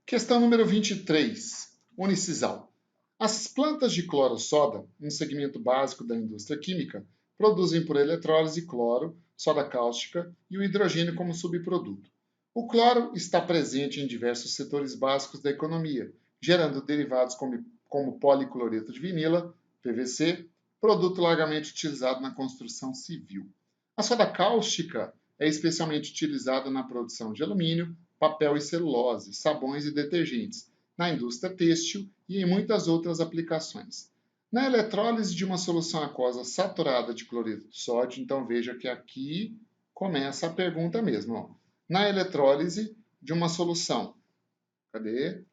Questão número 23, Unicisal. As plantas de cloro-soda, um segmento básico da indústria química, produzem por eletrólise cloro, soda cáustica e o hidrogênio como subproduto. O cloro está presente em diversos setores básicos da economia, gerando derivados como policloreto de vinila, PVC, produto largamente utilizado na construção civil. A soda cáustica é especialmente utilizada na produção de alumínio, papel e celulose, sabões e detergentes, na indústria têxtil e em muitas outras aplicações. Na eletrólise de uma solução aquosa saturada de cloreto de sódio, então veja que aqui começa a pergunta mesmo. Ó. Na eletrólise de uma solução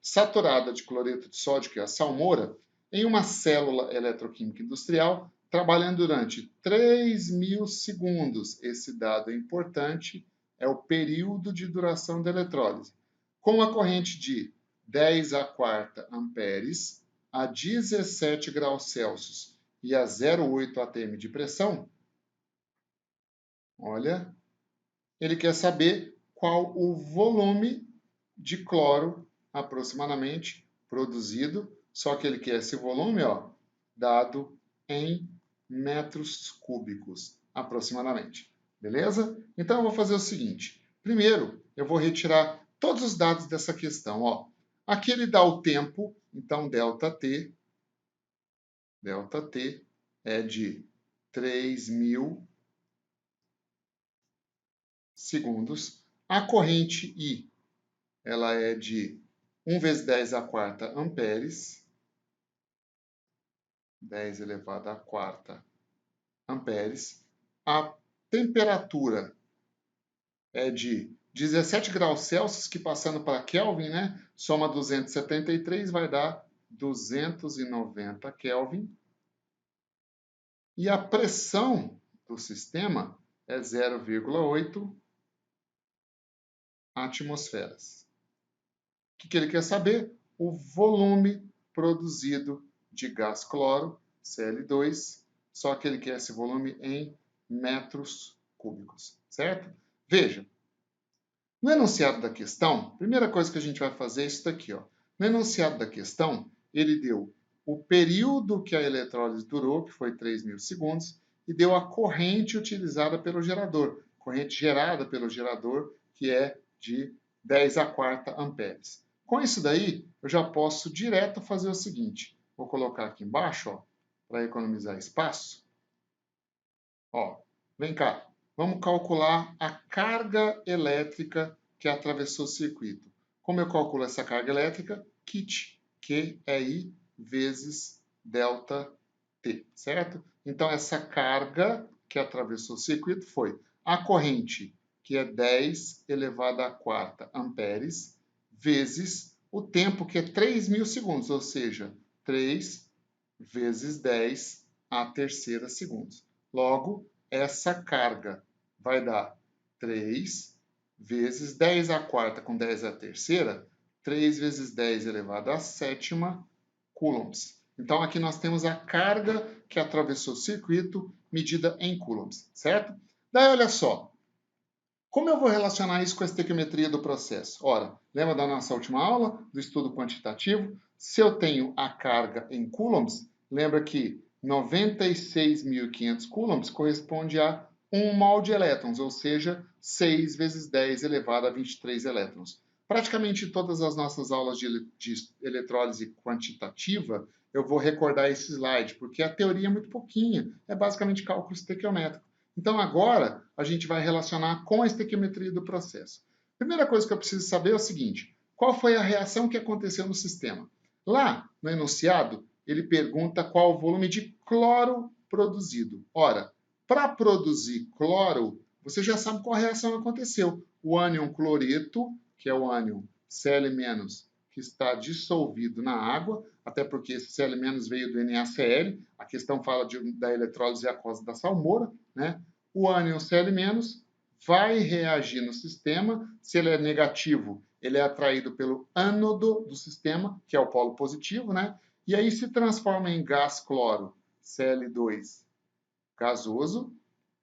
saturada de cloreto de sódio, que é a salmoura, em uma célula eletroquímica industrial, trabalhando durante 3.000 segundos. Esse dado é importante, é o período de duração da eletrólise. Com a corrente de 10 a quarta amperes a 17 graus Celsius e a 0,8 atm de pressão, olha, ele quer saber qual o volume de cloro aproximadamente produzido, só que ele quer esse volume, ó, dado em metros cúbicos, aproximadamente. Beleza? Então eu vou fazer o seguinte. Primeiro, eu vou retirar todos os dados dessa questão, ó. Aqui ele dá o tempo, então ΔT é de 3.000 segundos. A corrente I, ela é de 1 vezes 10 a quarta amperes, 10 elevado à quarta amperes. A temperatura é de 17 graus Celsius, que passando para Kelvin, né, soma 273, vai dar 290 Kelvin. E a pressão do sistema é 0,8 atmosferas. O que ele quer saber? O volume produzido de gás cloro, Cl2, só que ele quer esse volume em metros cúbicos, certo? Veja, no enunciado da questão, a primeira coisa que a gente vai fazer é isso daqui, ó. No enunciado da questão, ele deu o período que a eletrólise durou, que foi 3.000 segundos, e deu a corrente utilizada pelo gerador, corrente gerada pelo gerador, que é de 10 a quarta amperes. Com isso daí, eu já posso direto fazer o seguinte. Vou colocar aqui embaixo, para economizar espaço. Ó, vem cá. Vamos calcular a carga elétrica que atravessou o circuito. Como eu calculo essa carga elétrica? Kit, Q é I vezes ΔT, certo? Então, essa carga que atravessou o circuito foi a corrente, que é 10 elevado à quarta amperes, vezes o tempo, que é 3.000 segundos, ou seja, 3 vezes 10 à terceira segundos. Logo, essa carga vai dar 3 vezes 10 à quarta com 10 à terceira, 3 vezes 10 elevado à sétima coulombs. Então, aqui nós temos a carga que atravessou o circuito medida em coulombs, certo? Daí, olha só. Como eu vou relacionar isso com a estequiometria do processo? Ora, lembra da nossa última aula, do estudo quantitativo? Se eu tenho a carga em coulombs, lembra que 96.500 coulombs corresponde a 1 mol de elétrons, ou seja, 6 vezes 10 elevado a 23 elétrons. Praticamente todas as nossas aulas de eletrólise quantitativa, eu vou recordar esse slide, porque a teoria é muito pouquinha, é basicamente cálculo estequiométrico. Então, agora, a gente vai relacionar com a estequiometria do processo. Primeira coisa que eu preciso saber é o seguinte: qual foi a reação que aconteceu no sistema? Lá, no enunciado, ele pergunta qual o volume de cloro produzido. Ora, para produzir cloro, você já sabe qual reação aconteceu. O ânion cloreto, que é o ânion Cl-, que está dissolvido na água, até porque esse Cl- veio do NaCl, a questão fala da eletrólise aquosa da salmoura, né? O ânion Cl- vai reagir no sistema, se ele é negativo, ele é atraído pelo ânodo do sistema, que é o polo positivo, né? E aí se transforma em gás cloro, Cl2 gasoso,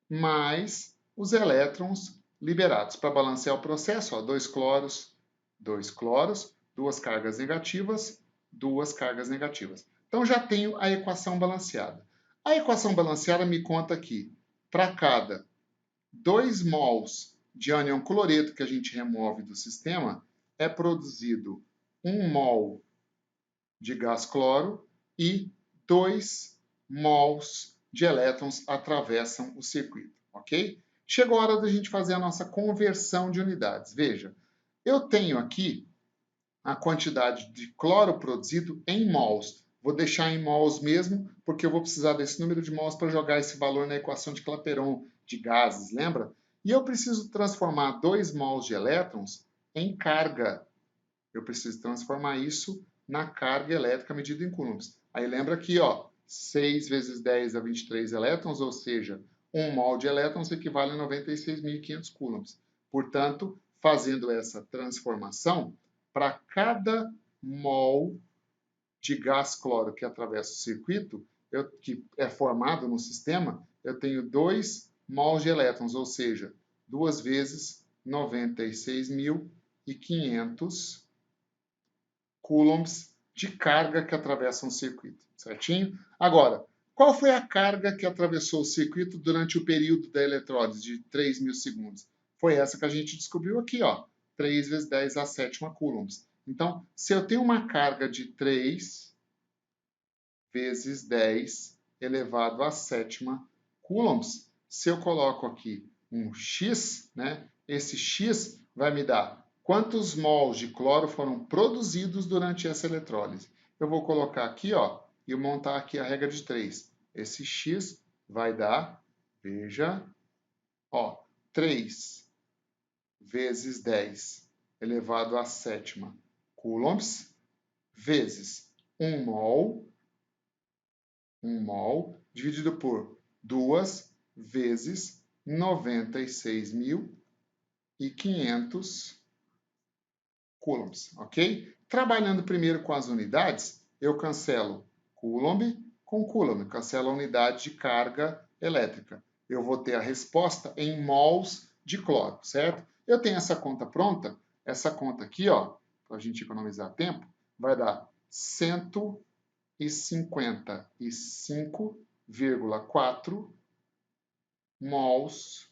mais os elétrons liberados. Para balancear o processo, ó, 2 cloros, duas cargas negativas, duas cargas negativas. Então, já tenho a equação balanceada. A equação balanceada me conta que, para cada 2 mols de ânion cloreto que a gente remove do sistema, é produzido 1 mol de gás cloro e 2 mols de elétrons atravessam o circuito, ok? Chegou a hora da gente fazer a nossa conversão de unidades. Veja, eu tenho aqui a quantidade de cloro produzido em mols. Vou deixar em mols mesmo, porque eu vou precisar desse número de mols para jogar esse valor na equação de Clapeyron de gases, lembra? E eu preciso transformar 2 mols de elétrons em carga. Eu preciso transformar isso na carga elétrica medida em coulombs. Aí lembra aqui, ó, 6 vezes 10 a 23 elétrons, ou seja, 1 mol de elétrons equivale a 96.500 coulombs. Portanto, fazendo essa transformação, para cada mol de gás cloro que atravessa o circuito, que é formado no sistema, eu tenho 2 mols de elétrons, ou seja, 2 vezes 96.500 coulombs de carga que atravessam o circuito, certinho? Agora, qual foi a carga que atravessou o circuito durante o período da eletrólise de 3.000 segundos? Foi essa que a gente descobriu aqui, ó, 3 vezes 10 à sétima coulombs. Então, se eu tenho uma carga de 3 vezes 10 elevado à sétima coulombs, se eu coloco aqui um x, né, esse x vai me dar quantos mols de cloro foram produzidos durante essa eletrólise. Eu vou colocar aqui, ó, e montar aqui a regra de 3. Esse x vai dar, veja, ó, 3 vezes 10 elevado à sétima coulombs, vezes 1 mol, dividido por 2 vezes 96.500 coulombs, ok? Trabalhando primeiro com as unidades, eu cancelo coulomb com coulomb, cancelo a unidade de carga elétrica. Eu vou ter a resposta em mols de cloro, certo? Eu tenho essa conta pronta, essa conta aqui, ó, para a gente economizar tempo, vai dar 155,4 mols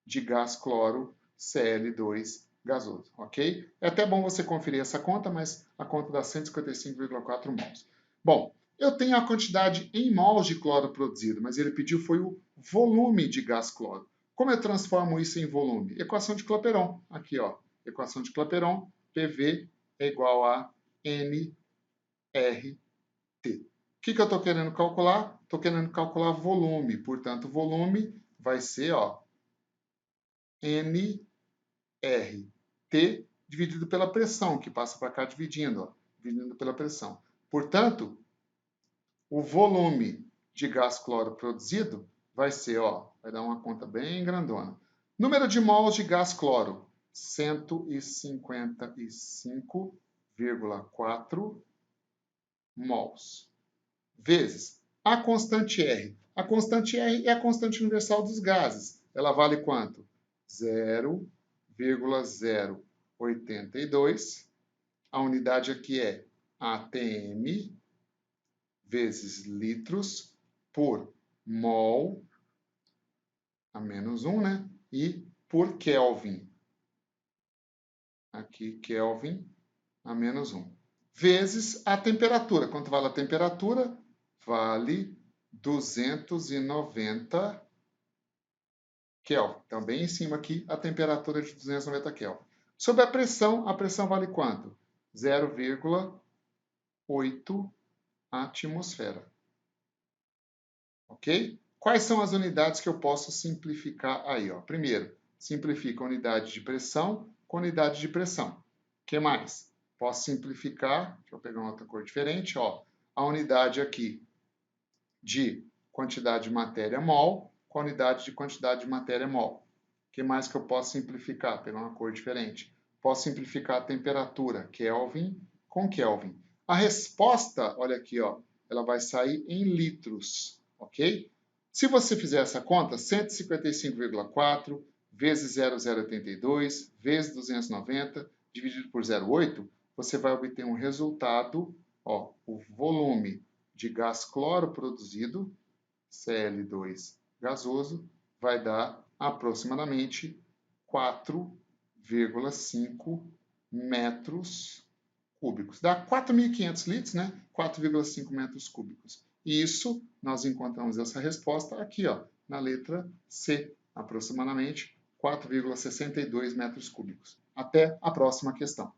de gás cloro Cl2 gasoso, ok? É até bom você conferir essa conta, mas a conta dá 155,4 mols. Bom, eu tenho a quantidade em mols de cloro produzido, mas ele pediu foi o volume de gás cloro. Como eu transformo isso em volume? Equação de Clapeyron. Aqui, ó. Equação de Clapeyron, PV é igual a NRT. O que eu estou querendo calcular? Estou querendo calcular volume. Portanto, volume vai ser, ó, NRT dividido pela pressão, que passa para cá dividindo, ó, dividindo pela pressão. Portanto, o volume de gás cloro produzido vai ser, ó, vai dar uma conta bem grandona. Número de mols de gás cloro, 155,4 mols. Vezes a constante R. A constante R é a constante universal dos gases. Ela vale quanto? 0,082. A unidade aqui é ATM vezes litros por mol, a menos 1, né? E por Kelvin. Aqui, Kelvin, a menos 1. Vezes a temperatura. Quanto vale a temperatura? Vale 290 Kelvin. Então, bem em cima aqui, a temperatura de 290 Kelvin. Sobre a pressão vale quanto? 0,8 atmosfera. Ok? Quais são as unidades que eu posso simplificar aí? Ó? Primeiro, simplifica a unidade de pressão com unidade de pressão. O que mais? Posso simplificar, deixa eu pegar uma outra cor diferente, ó, a unidade aqui de quantidade de matéria mol com a unidade de quantidade de matéria mol. O que mais que eu posso simplificar? Pegar uma cor diferente. Posso simplificar a temperatura, Kelvin com Kelvin. A resposta, olha aqui, ó, ela vai sair em litros, ok? Se você fizer essa conta, 155,4 vezes 0,082 vezes 290 dividido por 0,8, você vai obter um resultado, ó, o volume de gás cloro produzido, Cl2 gasoso, vai dar aproximadamente 4,5 metros cúbicos. Dá 4.500 litros, né? 4,5 metros cúbicos. E isso, nós encontramos essa resposta aqui, ó, na letra C, aproximadamente 4,62 metros cúbicos. Até a próxima questão.